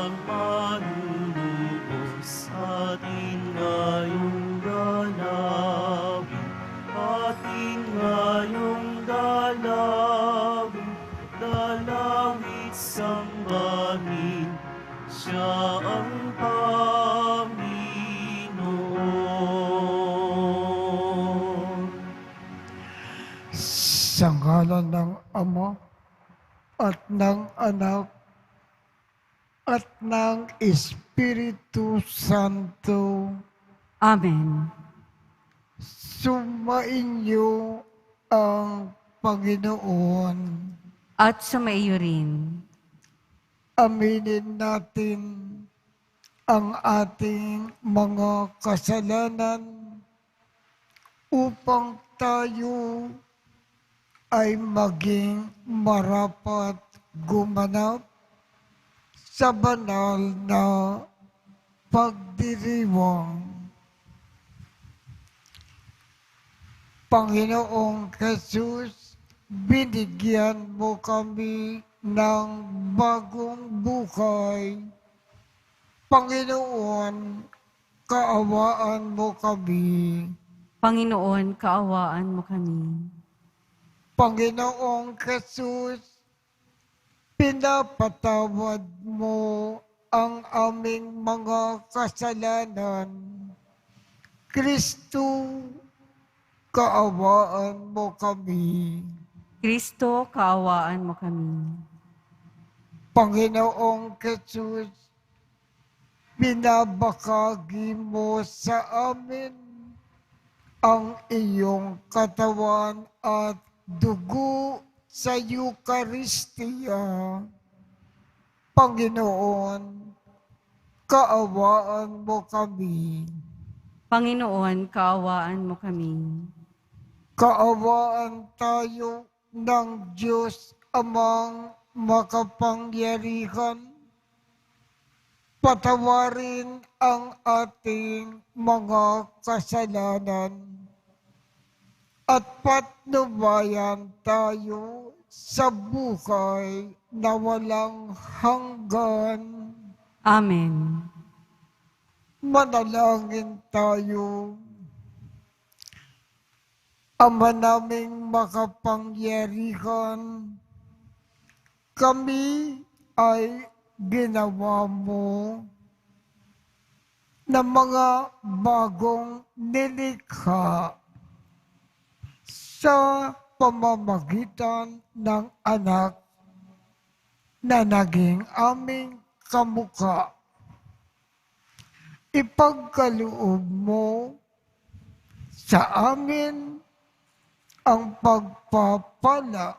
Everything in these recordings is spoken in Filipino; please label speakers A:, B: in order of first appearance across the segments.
A: ang manunubos sa atin ngayong dalawin. Atin ngayong dalawin, dalawit sambahin, siya ang Panginoon.
B: Sa ngalan ng Ama at ng Anak at ng Espiritu Santo,
C: Amen.
B: sumainyo ang Panginoon.
C: At sumaiyo rin.
B: Aminin natin ang ating mga kasalanan upang tayo ay maging marapat gumanap sa banal na pagdiriwang. Panginoong Jesus, binigyan mo kami ng bagong buhay. Panginoon, kaawaan mo kami.
C: Panginoon, kaawaan mo kami.
B: Panginoong Jesus, pinapatawad mo ang aming mga kasalanan. Kristo, kaawaan mo kami.
C: Kristo, kaawaan mo kami.
B: Panginoong Jesus, binabakagi mo sa amin ang iyong katawan at dugo sa Eucharistia. Panginoon, kaawaan mo kami.
C: Panginoon, kaawaan mo kami.
B: Kaawaan tayo ng Diyos Amang makapangyarihan. Patawarin ang ating mga kasalanan at patnubayan tayo sa buhay na walang hanggan.
C: Amen.
B: Manalangin tayo. Ama naming makapangyarihan, kami ay ginawa mo na mga bagong nilikha sa pamamagitan ng anak na naging aming kamukha. Ipagkaloob mo sa amin ang pagpapala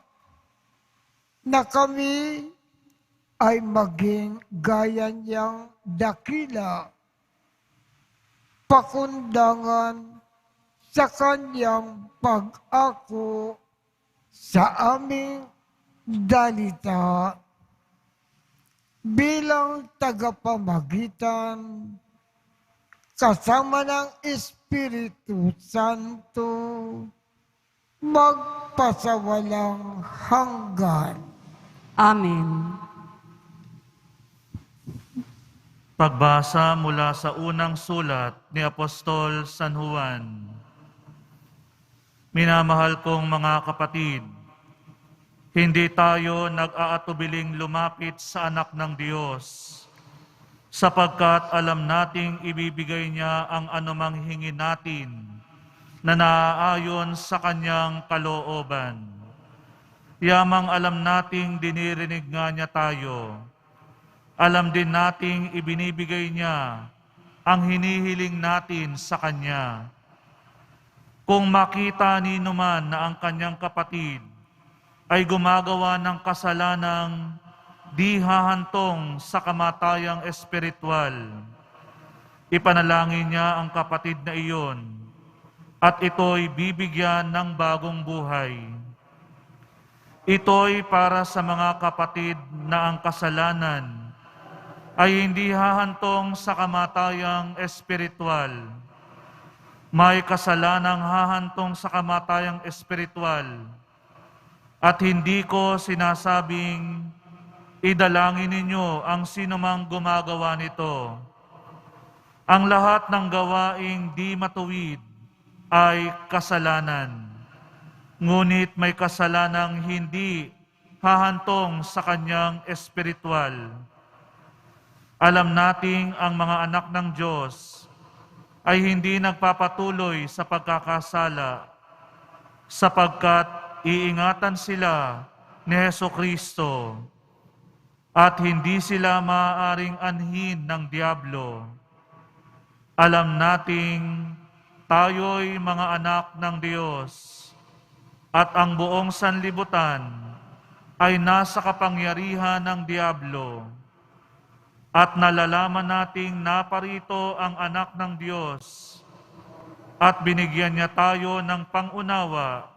B: na kami ay maging gaya niyang dakila, pakundangan sa kanyang pag-ako sa aming dalita bilang tagapamagitan kasama ng Espiritu Santo magpasawalang hanggan.
C: Amen.
A: Pagbasa mula sa unang sulat ni Apostol San Juan. Minamahal kong mga kapatid, hindi tayo nag-aatubiling lumapit sa anak ng Diyos, sapagkat alam nating ibibigay niya ang anumang hingin natin na naaayon sa kanyang kalooban. Yamang alam nating dinirinig nga niya tayo, alam din nating ibinibigay niya ang hinihiling natin sa kanya. Kung makita ni numan na ang kanyang kapatid ay gumagawa ng kasalanang di hahantong sa kamatayang espiritual, ipanalangin niya ang kapatid na iyon at ito'y bibigyan ng bagong buhay. Ito'y para sa mga kapatid na ang kasalanan ay hindi hahantong sa kamatayang espiritual. May kasalanang hahantong sa kamatayang espiritual at hindi ko sinasabing Idalangin ninyo ang sinumang gumagawa nito. Ang lahat ng gawaing di matuwid ay kasalanan. Ngunit may kasalanang hindi hahantong sa kanyang espiritual. Alam nating ang mga anak ng Diyos ay hindi nagpapatuloy sa pagkakasala sapagkat iingatan sila ni Hesukristo at hindi sila maaaring anhin ng diablo. Alam nating tayo'y mga anak ng Diyos at ang buong sanlibutan ay nasa kapangyarihan ng diablo. At nalalaman nating naparito ang anak ng Diyos at binigyan niya tayo ng pangunawa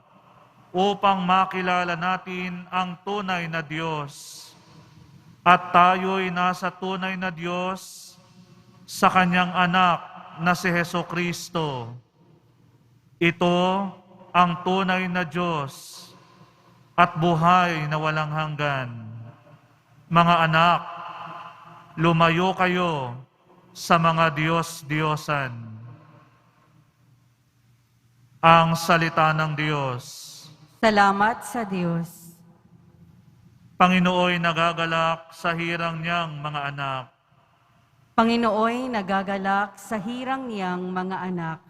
A: upang makilala natin ang tunay na Diyos. At tayo'y nasa tunay na Diyos sa kanyang anak na si Hesukristo. Ito ang tunay na Diyos at buhay na walang hanggan. Mga anak, lumayo kayo sa mga Diyos-Diyosan. Ang salita ng Diyos.
C: Salamat sa Diyos.
A: Panginooy nagagalak sa hirang niyang mga anak.
C: Panginooy nagagalak sa hirang niyang mga anak.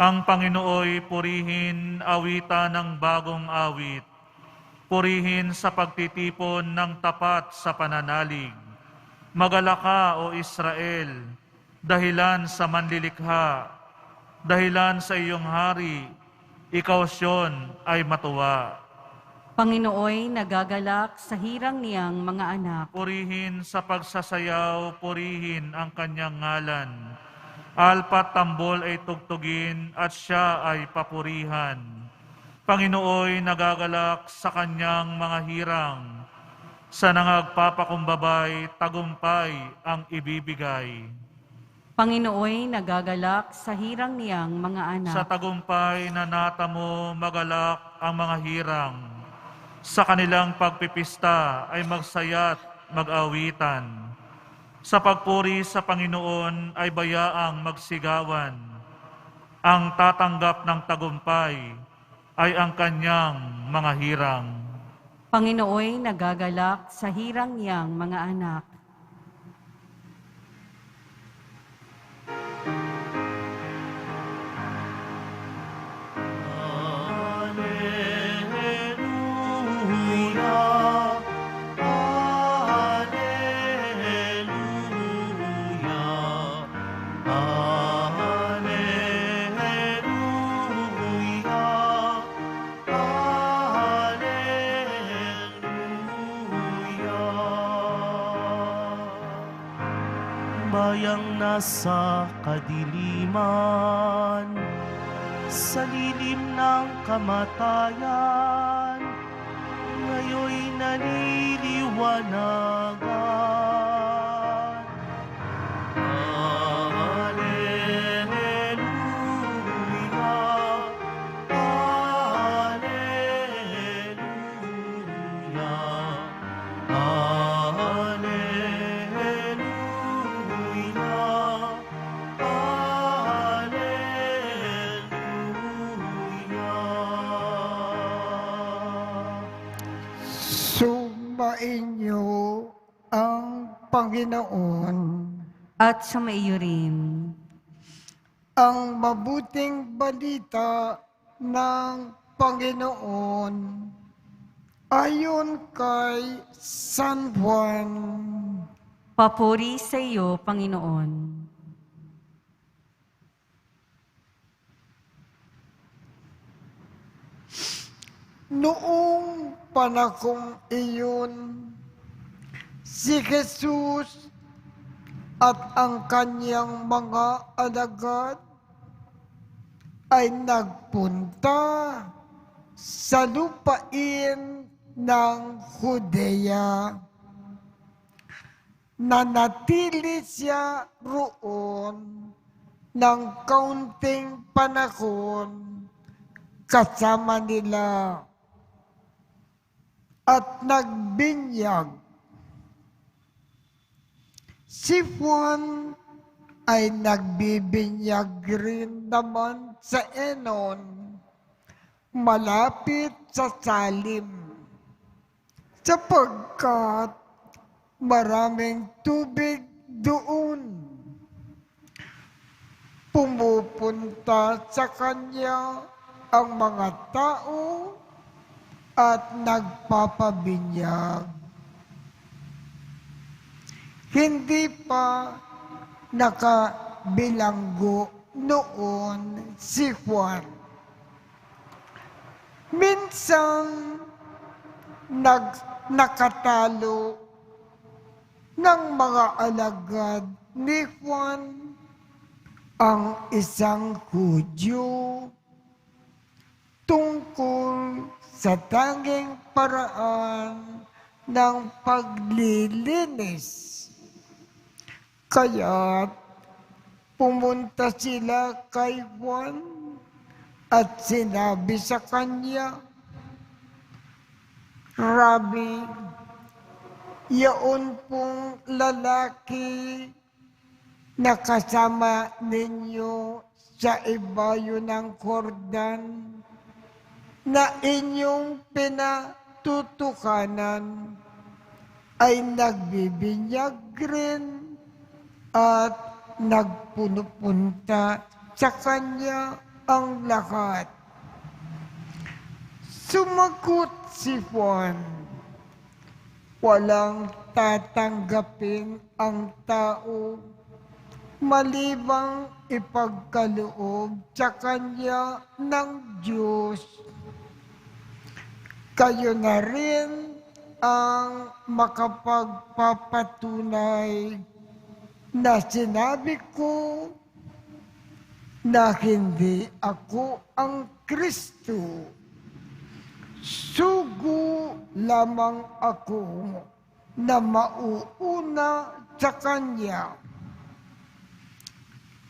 A: Ang Panginooy purihin awitan ng bagong awit. Purihin sa pagtitipon ng tapat sa pananalig. Magalaka o Israel, dahilan sa manlilikha, dahilan sa iyong hari, ikaw Siyon ay matuwa.
C: Panginooy nagagalak sa hirang niyang mga anak.
A: Purihin sa pagsasayaw, purihin ang kanyang ngalan. Alpat tambol ay tugtugin at siya ay papurihan. Panginooy nagagalak sa kanyang mga hirang. Sa nangagpapakumbabay, tagumpay ang ibibigay.
C: Panginooy nagagalak sa hirang niyang mga anak.
A: Sa tagumpay na natamo, magalak ang mga hirang. Sa kanilang pagpipista ay magsaya't mag-awitan. Sa pagpuri sa Panginoon ay bayaang magsigawan. Ang tatanggap ng tagumpay ay ang kanyang mga hirang.
C: Panginooy nagagalak sa hirang niyang mga anak.
D: Bayang nasa kadiliman, sa lilim ng kamatayan, ngayon'y naniliwanagan. Alleluia,
B: Sumainyo ang Panginoon.
C: At sumaiyo rin.
B: Ang mabuting balita ng Panginoon ayon kay San Juan.
C: Papuri sa iyo, Panginoon.
B: Noong panahong iyon, si Jesus at ang kanyang mga alagad ay nagpunta sa lupain ng Judea. Nanatili siya roon ng kaunting panahon kasama nila at nagbinyag Si Juan ay nagbibinyag rin naman sa Enon, malapit sa Salim, sapagkat maraming tubig doon. Pumupunta sa kanya ang mga tao at nagpapabinyag. Hindi pa nakabilanggo noon si Juan. Minsan nakatalo ng mga alagad ni Juan ang isang Hudyo tungkol sa tanging paraan ng paglilinis. Kaya pumunta sila kay Juan at sinabi sa kanya, Rabbi, yaon pong lalaki na kasama ninyo sa ibayo ng Jordan na inyong pinatutukanan ay nagbibinyag rin at nagpupunta sa kanya ang lahat. Sumagot si Juan, walang tatanggapin ang tao malibang ipagkaloob sa kanya ng Diyos. Kayo na rin ang makapagpapatunay na sinabi ko na hindi ako ang Kristo. Sugo lamang ako na mauuna sa Kanya.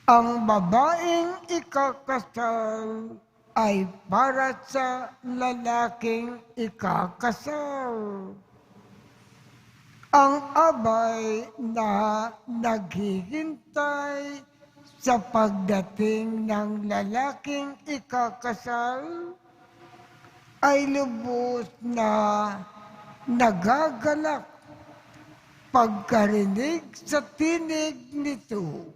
B: Ang babaeng ikakasal ay para sa lalaking ikakasal. Ang abay na naghihintay sa pagdating ng lalaking ikakasal ay lubos na nagagalak pagkarinig sa tinig nito.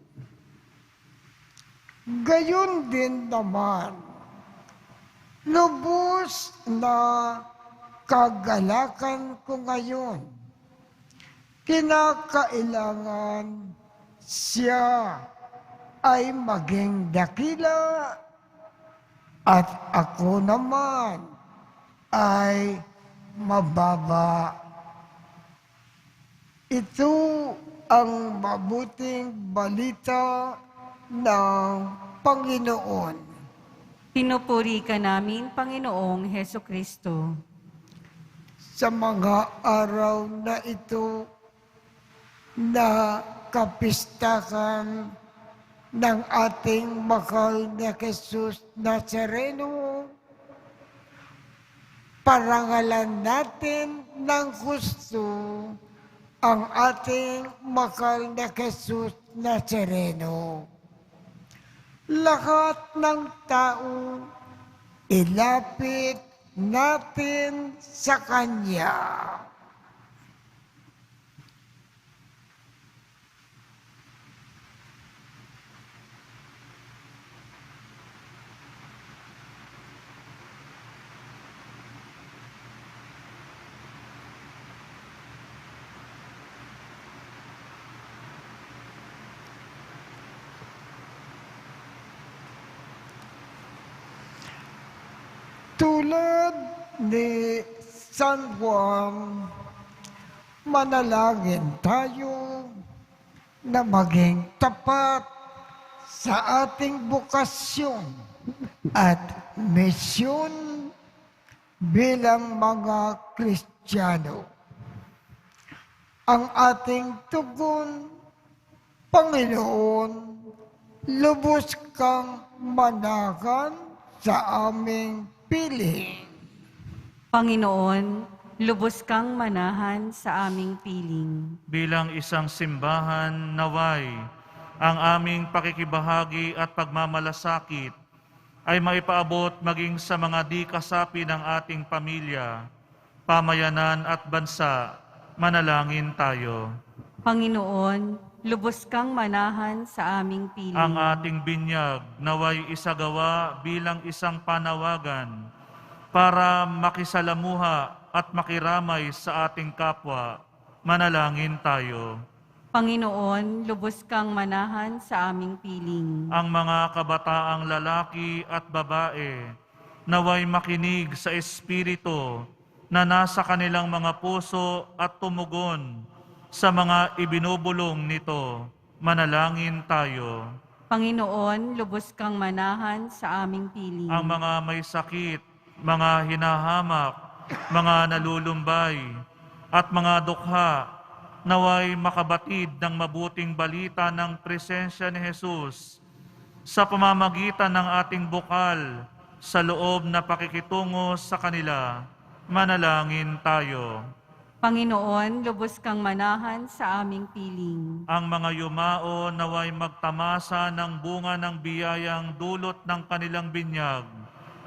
B: Gayon din naman, lubos na kagalakan ko ngayon. Kinakailangan siya ay maging dakila at ako naman ay mababa. Ito ang mabuting balita ng Panginoon.
C: Pinupuri ka namin, Panginoong Hesukristo.
B: Sa mga araw na ito na kapistahan ng ating mahal na Jesus Nazareno, parangalan natin ng gusto ang ating mahal na Jesus Nazareno. Lahat ng tao, ilapit natin sa Kanya. Tulad ni San Juan, manalangin tayo na maging tapat sa ating bukasyon at misyon bilang mga Kristiyano. Ang ating tugon, Panginoon, lubos kang manahan sa aming piliin.
C: Panginoon, lubos kang manahan sa aming piling.
A: Bilang isang simbahan, naway, ang aming pakikibahagi at pagmamalasakit ay maipaabot maging sa mga di kasapi ng ating pamilya, pamayanan at bansa. Manalangin tayo.
C: Panginoon, lubos kang manahan sa aming piling.
A: Ang ating binyag naway isagawa bilang isang panawagan para makisalamuha at makiramay sa ating kapwa. Manalangin tayo.
C: Panginoon, lubos kang manahan sa aming piling.
A: Ang mga kabataang lalaki at babae naway makinig sa Espiritu na nasa kanilang mga puso at tumugon sa mga ibinubulong nito. Manalangin tayo.
C: Panginoon, lubos kang manahan sa aming piling.
A: Ang mga may sakit, mga hinahamak, mga nalulumbay, at mga dukha, naway makabatid ng mabuting balita ng presensya ni Jesus sa pamamagitan ng ating bukal sa loob na pakikitungo sa kanila. Manalangin tayo.
C: Panginoon, lubos kang manahan sa aming piling.
A: Ang mga yumao naway magtamasa ng bunga ng biyayang dulot ng kanilang binyag.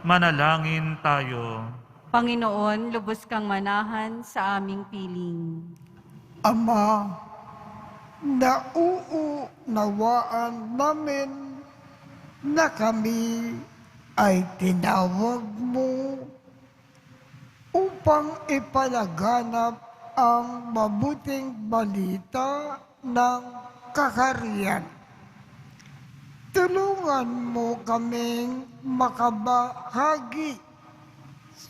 A: Manalangin tayo.
C: Panginoon, lubos kang manahan sa aming piling.
B: Ama, nauunawaan namin na kami ay tinawag mo upang ipalaganap ang mabuting balita ng kaharian. Tulungan mo kaming makabahagi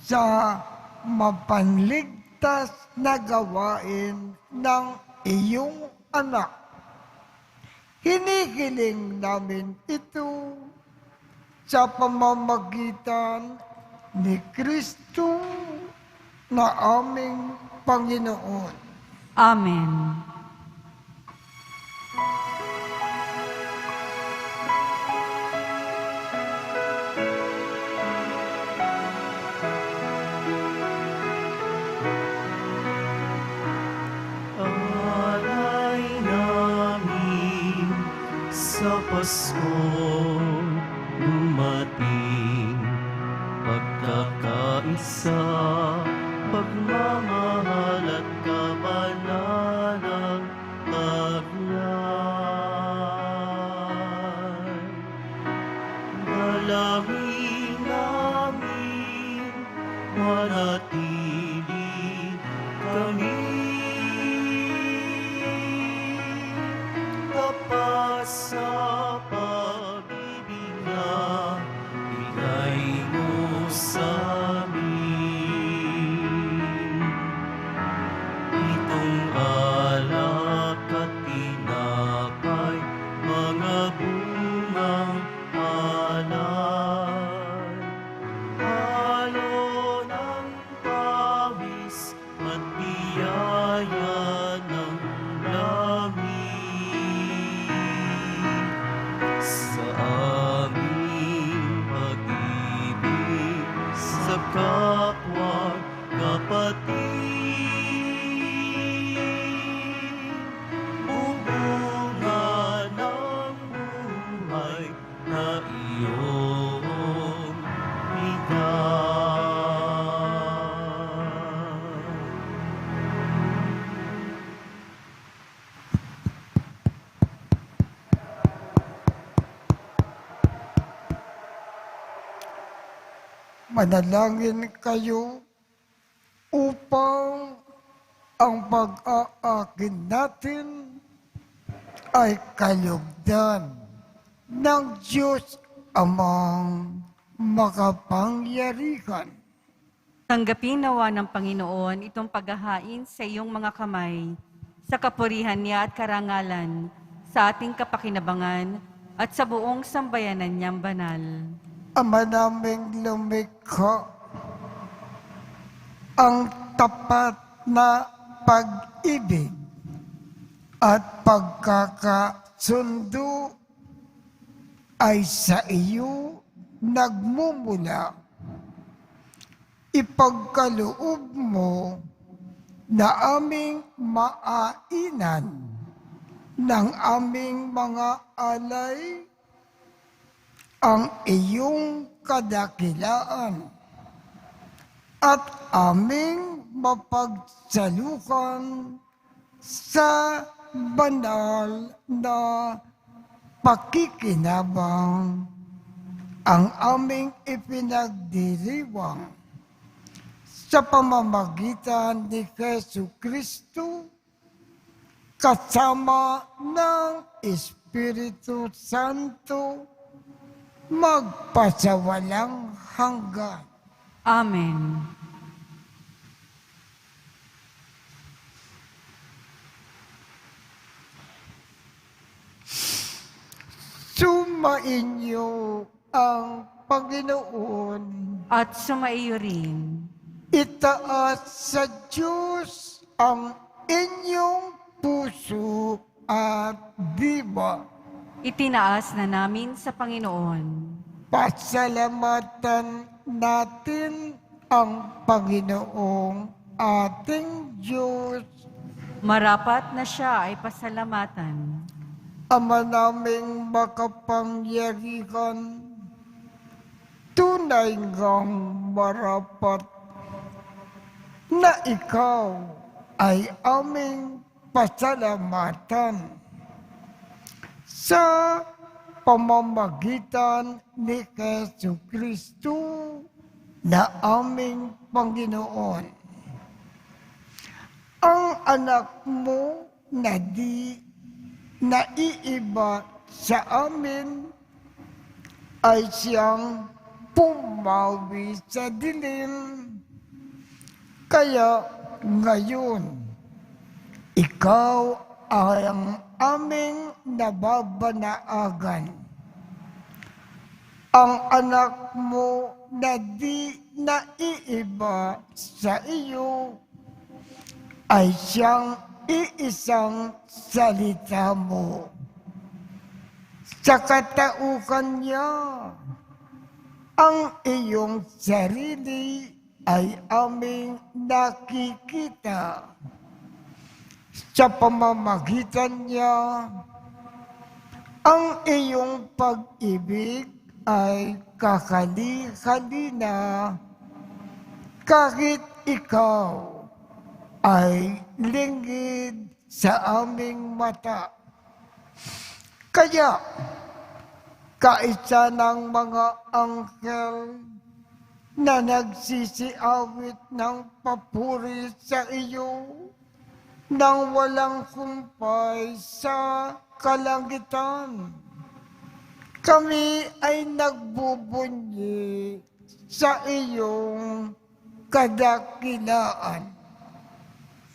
B: sa mapanligtas na gawain ng iyong anak. Hinihiling namin ito sa pamamagitan ni Kristo na aming Panginoon.
C: Amen.
D: Alay namin sa Pasko dumating, pagkakaisa, pagmamahal at kabanalang taglay. Dalangin namin manatili kami tapat sa pag-ibig na bigay mo sa amin. Itong alak at tinapay, mga bungang alay, halo ng pawis at biyaya ng langit sa aming pag-ibig sa kapwa kapatid. Bubunga ng buhay na iyong bigay.
B: Manalangin kayo upang ang pag-aakin natin ay kalugdan ng Diyos Amang makapangyarihan.
C: Tanggapin nawa ng Panginoon itong paghahain sa iyong mga kamay, sa kapurihan niya at karangalan, sa ating kapakinabangan at sa buong sambayanan niyang banal.
B: Ama naming lumikha, ang tapat na pag-ibig at pagkakasundo ay sa iyo nagmumula. Ipagkaloob mo na aming maainan ng aming mga alay ang iyong kadakilaan at aming mapagsalukan sa banal na pakikinabang ang aming ipinagdiriwang sa pamamagitan ni Jesu Kristo kasama ng Espiritu Santo magpasawalang hanggan.
C: Amen.
B: Sumainyo ang Panginoon.
C: At sumaiyo rin.
B: Itaas sa Diyos ang inyong puso at diwa.
C: Itinaas na namin sa Panginoon.
B: Pasalamatan natin ang Panginoong ating Diyos.
C: Marapat na siya ay pasalamatan.
B: Ama naming makapangyarihan, tunay ngang marapat na ikaw ay aming pasalamatan sa pamamagitan ni Jesu Kristo na aming Panginoon. Ang anak mo na di naiiba sa amin ay siyang pumawi sa dilim. Kaya ngayon, ikaw ang aming nababanaagan. Ang anak mo na di naiiba sa iyo ay siyang iisang salita mo. Sa katauhan niya, ang iyong sarili ay aming nakikita. Sa pamamagitan niya, ang iyong pag-ibig ay kakali-halina kahit ikaw ay lingid sa aming mata. Kaya, kaisa ng mga anghel na nagsisiawit ng papuri sa iyo nang walang kumpay sa kalangitan. Kami ay nagbubunyi sa iyong kadakilaan.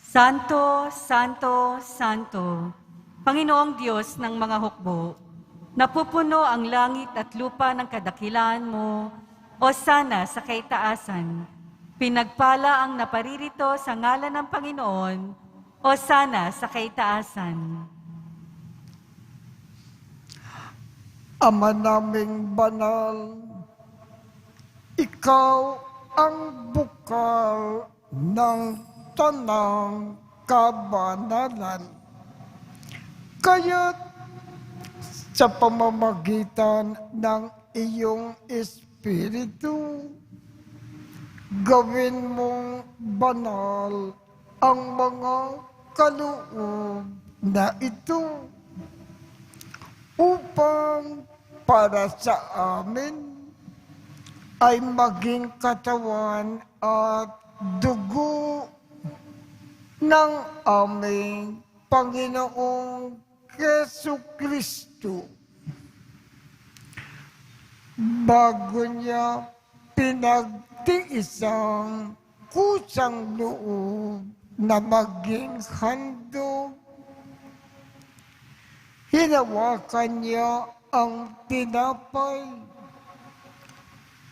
C: Santo, Santo, Santo, Panginoong Diyos ng mga hukbo, napupuno ang langit at lupa ng kadakilaan mo, o sana sa kaitaasan. Pinagpala ang naparirito sa ngalan ng Panginoon, o sana sa kaitaasan.
B: Ama naming banal, ikaw ang bukal ng tanang kabanalan. Kaya't sa pamamagitan ng iyong Espiritu, gawin mong banal ang mga kaloob na ito upang para sa amin ay maging katawan at dugo ng aming Panginoong Jesu Kristo. Bago niya pinagtiisang kusang loob na maging handog, hinawakan niya ang tinapay,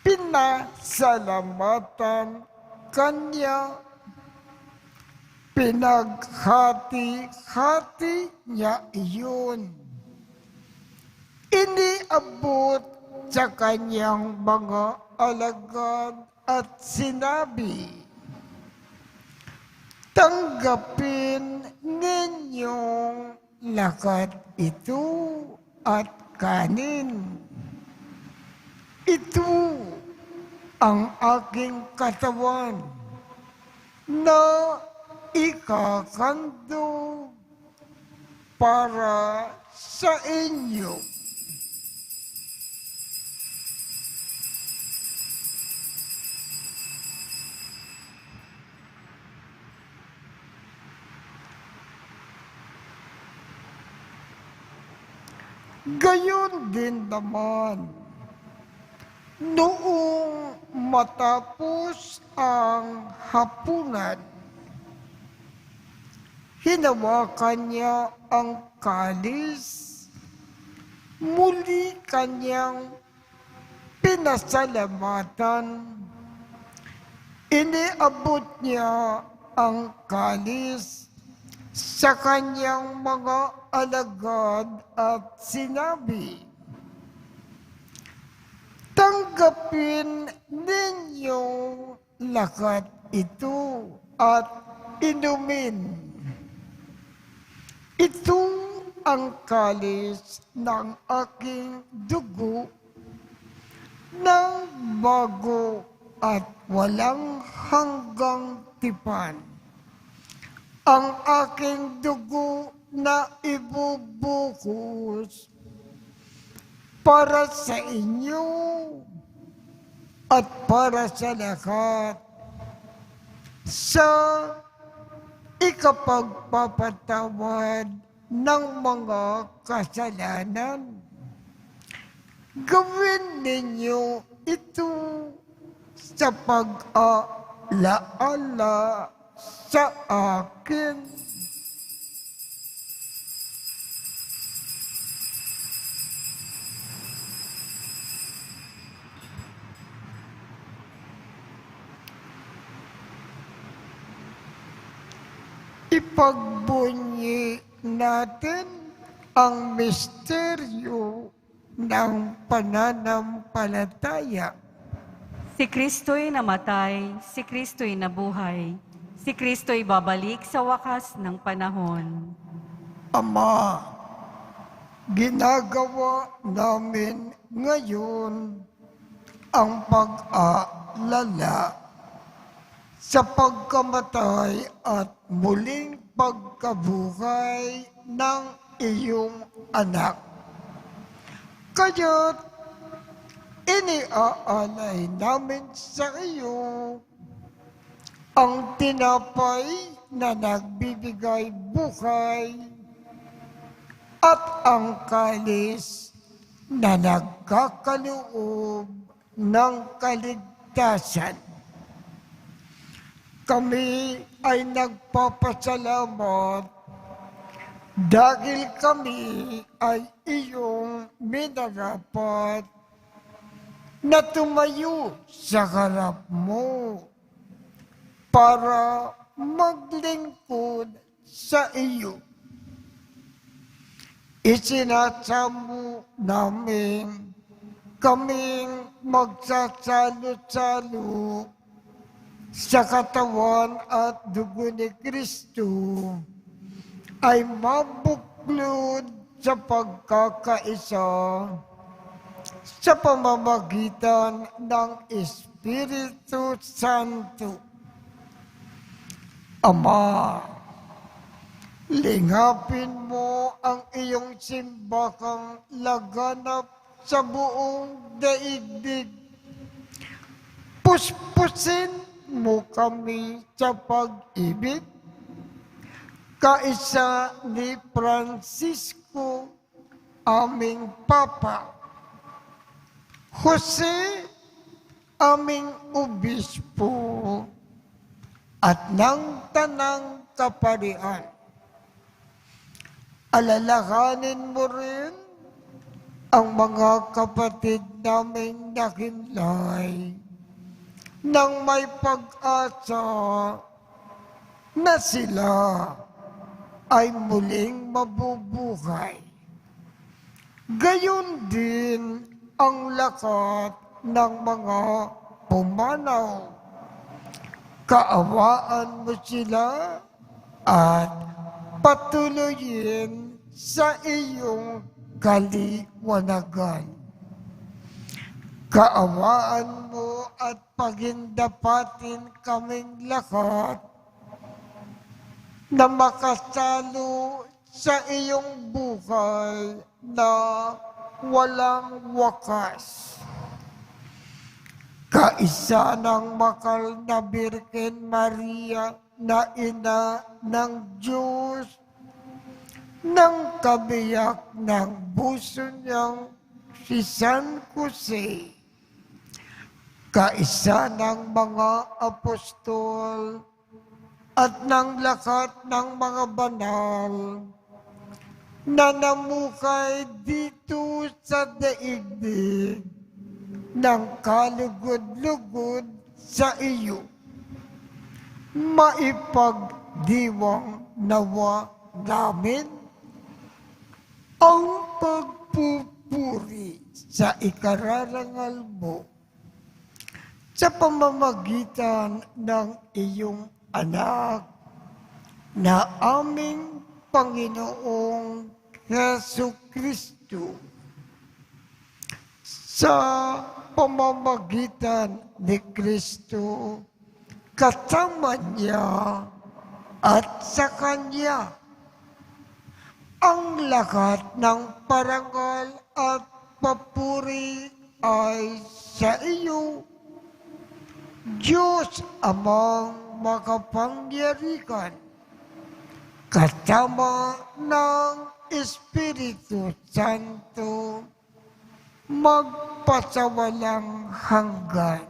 B: pinasalamatan kanya, pinaghati-hati niya iyon. Iniabot sa kanyang mga alagad at sinabi, Tanggapin ninyong lakat ito at kanin. Ito ang aking katawan na ikakandog para sa inyo. Gayon din naman, noong matapos ang hapunan, hinawakan niya ang kalis, muli kanyang pinasalamatan, iniabot niya ang kalis sa kanyang mga alagad at sinabi, tanggapin ninyong lakat ito at inumin. Ito ang kalis ng aking dugo ng bago at walang hanggang tipan. Ang aking dugo na ibubuhos para sa inyo at para sa lahat sa ikapagpapatawad ng mga kasalanan. Gawin ninyo ito sa pag-alaala sa akin. Ipagbunyi natin ang misteryo ng pananampalataya.
C: Si Kristo'y namatay, si Kristo'y nabuhay, si Kristo'y babalik sa wakas ng panahon.
B: Ama, ginagawa namin ngayon ang pag-aalala sa pagkamatay at muling pagkabuhay ng iyong anak. Kaya't iniaalay namin sa iyo ang tinapay na nagbibigay buhay at ang kalis na nagkakaloob ng kaligtasan. Kami ay nagpapasalamat dahil kami ay iyong minarapat na tumayo sa harap mo para maglingkod sa iyo. Isinasamo namin kaming magsasalo-salo sa katawan at dugo ni Kristo ay mabuklod sa pagkakaisa sa pamamagitan ng Espiritu Santo. Ama, lingapin mo ang iyong simbahang laganap sa buong daigdig. Puspusin mo kami sa pag-ibig, kaisa ni Francisco, aming Papa, Jose, aming Obispo, at ng Tanang Kaparian. Alalahanin mo rin ang mga kapatid naming nakimlay nang may pag-asa na sila ay muling mabubuhay. Gayon din ang lakat ng mga pumanaw. Kaawaan mo sila at patuloyin sa iyong kaliwanagan. Kaawaan mo at pagindapatin kaming lahat na makasalo sa iyong buhay na walang wakas. Kaisa ng makal na Birhen Maria na ina ng Diyos, ng kabiyak ng buso niyang si San Jose, kaisa ng mga apostol at ng lahat ng mga banal na namukay dito sa daigdig ng kalugod-lugod sa iyo, maipagdiwang nawa namin ang pagpupuri sa ikararangal mo sa pamamagitan ng iyong anak na aming Panginoong Jesucristo. Sa pamamagitan ni Kristo, kasama niya at sa Kanya, ang lahat ng parangal at papuri ay sa iyo, Diyos Amang makapangyarihan, kasama ng Espiritu Santo, magpasawalang hanggan.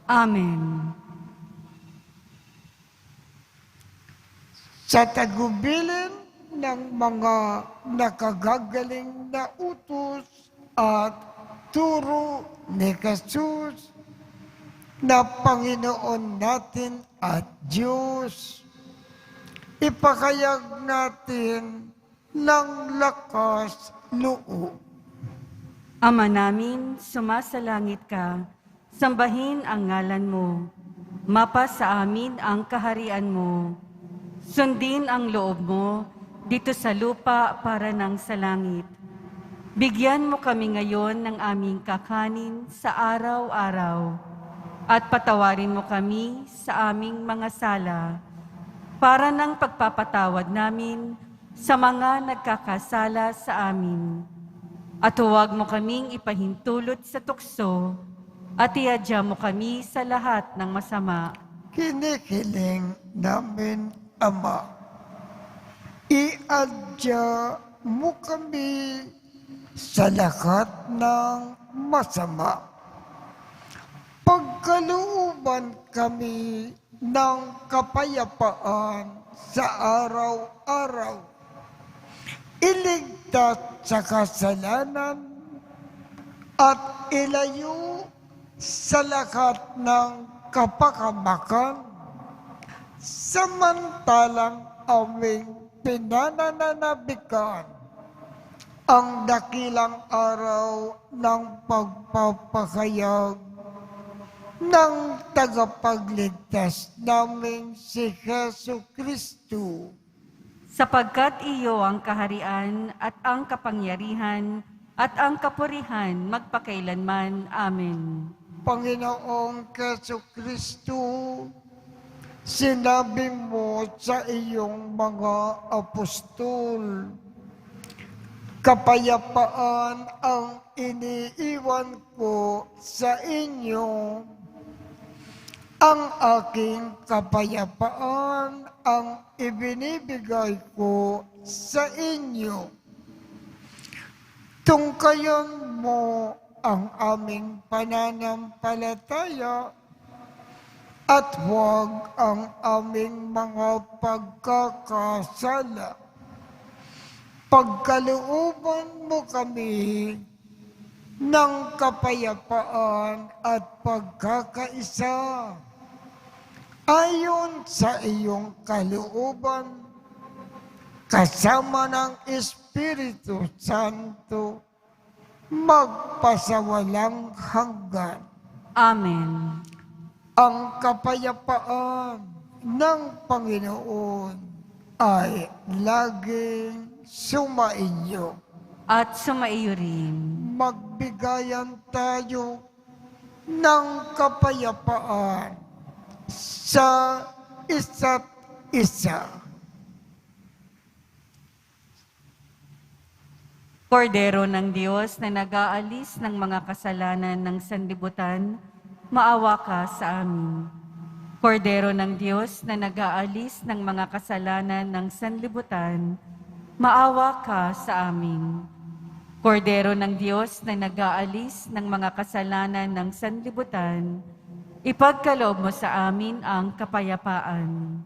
C: Amen.
B: Sa tagubilin ng mga nakagagaling na utos at turo ni Jesus na Panginoon natin at Diyos, ipakayag natin ng lakas loob.
C: Ama namin, sumasalangit ka, sambahin ang ngalan mo. Mapa sa amin ang kaharian mo. Sundin ang loob mo dito sa lupa para ng sa langit. Bigyan mo kami ngayon ng aming kakanin sa araw-araw. At patawarin mo kami sa aming mga sala para ng pagpapatawad namin sa mga nagkakasala sa amin. At huwag mo kaming ipahintulot sa tukso at iadya mo kami sa lahat ng masama.
B: Kinikiling namin, Ama, iadya mo kami sa lahat ng masama. Pagkalooban kami ng kapayapaan sa araw-araw. Iligtas sa kasalanan at ilayo sa lahat ng kapakamakan, samantalang aming pinanananabikan ang dakilang araw ng pagpapahayag ng tagapagligtas naming si Jesucristo.
C: Sapagkat iyo ang kaharian at ang kapangyarihan at ang kapurihan magpakailanman. Amen.
B: Panginoong Jesucristo, sinabi mo sa iyong mga apostol, kapayapaan ang iniiwan ko sa inyo. Ang aking kapayapaan ang ibinibigay ko sa inyo. Tungkayan mo ang aming pananampalataya at huwag ang aming mga pagkakasala. Pagkalooban mo kami ng kapayapaan at pagkakaisa. Ayon sa iyong kalooban, kasama ng Espiritu Santo, magpasawalang hanggan.
C: Amen.
B: Ang kapayapaan ng Panginoon ay laging sumaiyo.
C: At sumaiyo rin.
B: Magbigayan tayo ng kapayapaan sa isa't isa.
C: Kordero ng Diyos na nag-aalis ng mga kasalanan ng sanlibutan, maawa ka sa amin. Kordero ng Diyos na nag-aalis ng mga kasalanan ng sanlibutan, maawa ka sa amin. Kordero ng Diyos na nag-aalis ng mga kasalanan ng sanlibutan, ipagkaloob mo sa amin ang kapayapaan.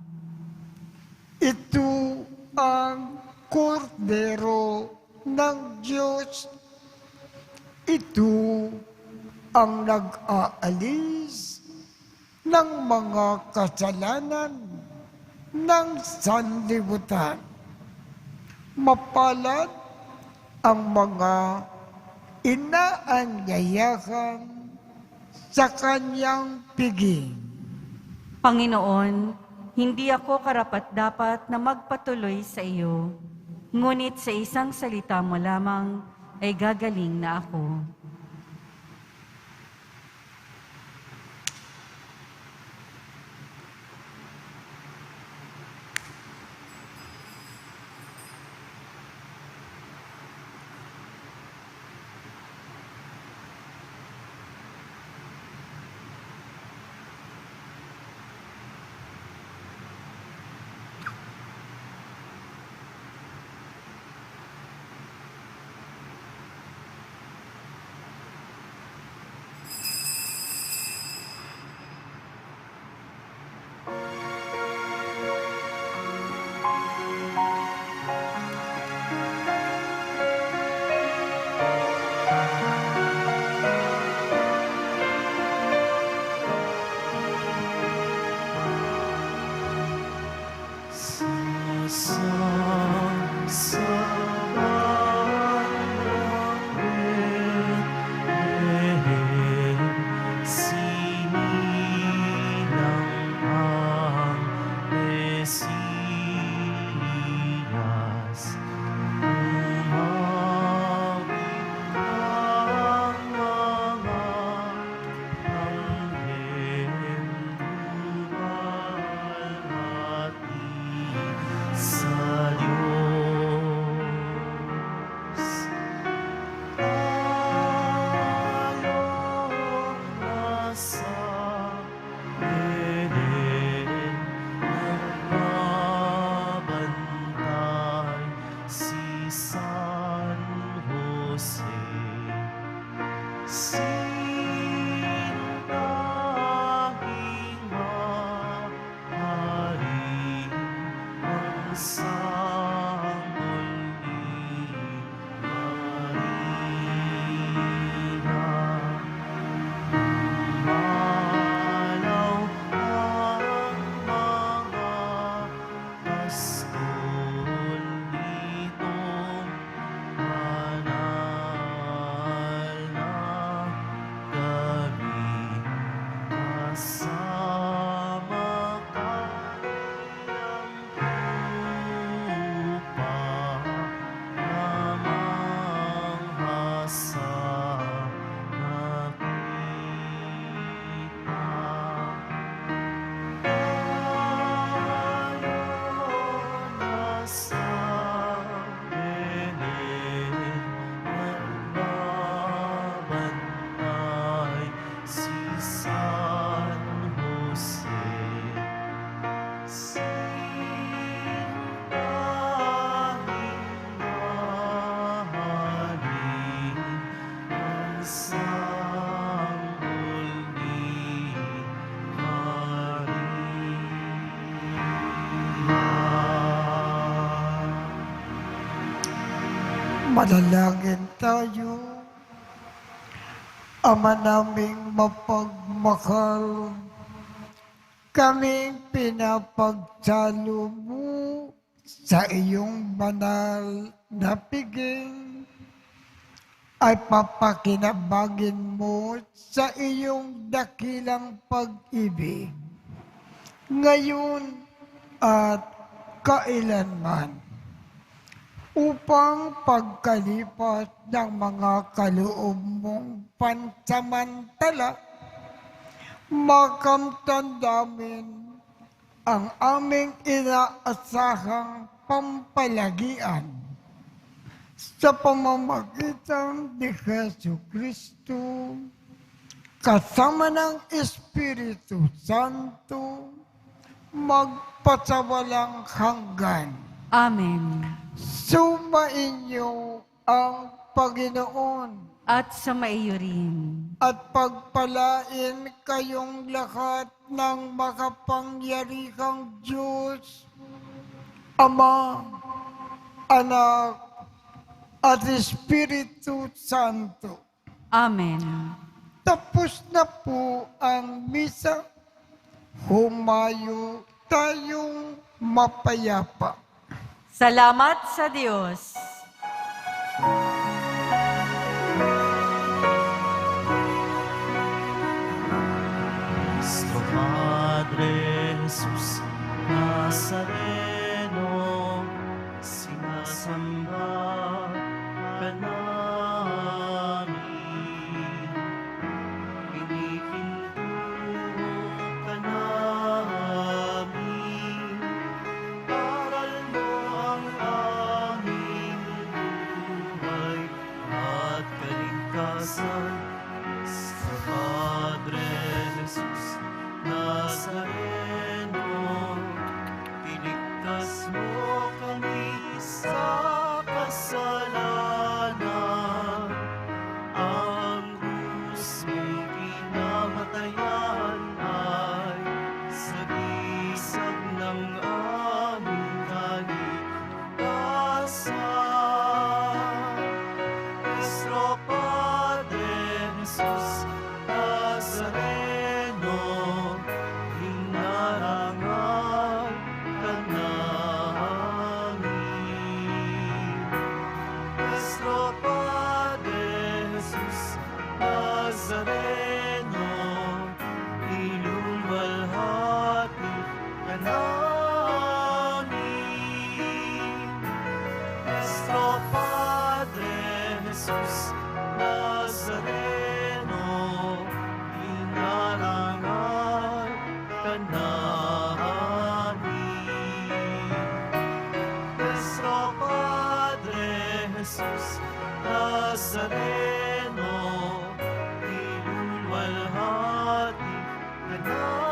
B: Ito ang kordero ng Diyos. Ito ang nag-aalis ng mga kasalanan ng sanlibutan. Mapalad ang mga inaanyayahan sa kanyang piging.
C: Panginoon, hindi ako karapat-dapat na magpatuloy sa iyo, ngunit sa isang salita mo lamang ay gagaling na ako.
B: Manalangin tayo. Ama naming mapagmahal, kaming pinapagtsalo mo sa iyong banal na piging ay papakinabagin mo sa iyong dakilang pag-ibig. Ngayon at kailanman, upang pagkalipat ng mga kaloob mong pansamantala, makamtan namin ang aming inaasahang pampalagian sa pamamagitan ni Jesu Kristo, kasama ng Espiritu Santo, magpasawalang hanggan.
C: Amen.
B: Sumainyo ang Panginoon
C: At sa maiyo rin.
B: at pagpalain kayong lahat ng makapangyarihang Diyos, Ama, Anak, at Espiritu Santo.
C: Amen.
B: Tapos na po ang misa. Humayo tayong mapayapa.
C: Salamat sa Diyos.
D: Nuestro Padre Jesus Nazareno, sinasamba ka namin, pinipinto ka namin, aral mo ang aming buhay at kaligtasan. Sa Padre Jesus Nazareno, iligtas mo kami sa kasalanan. Ang krus mong pinamatayan ay sagisag ng aming kaligtasan. Nuestro Padre Jesus Nazareno, inarangal ka namin. Nuestro Padre Jesus Nazareno, ilulwalhati ka namin. Nuestro Padre Jesus Nazareno, inarangal ka namin. Nuestro Padre Jesus Nazareno, ilulwalhati ka namin.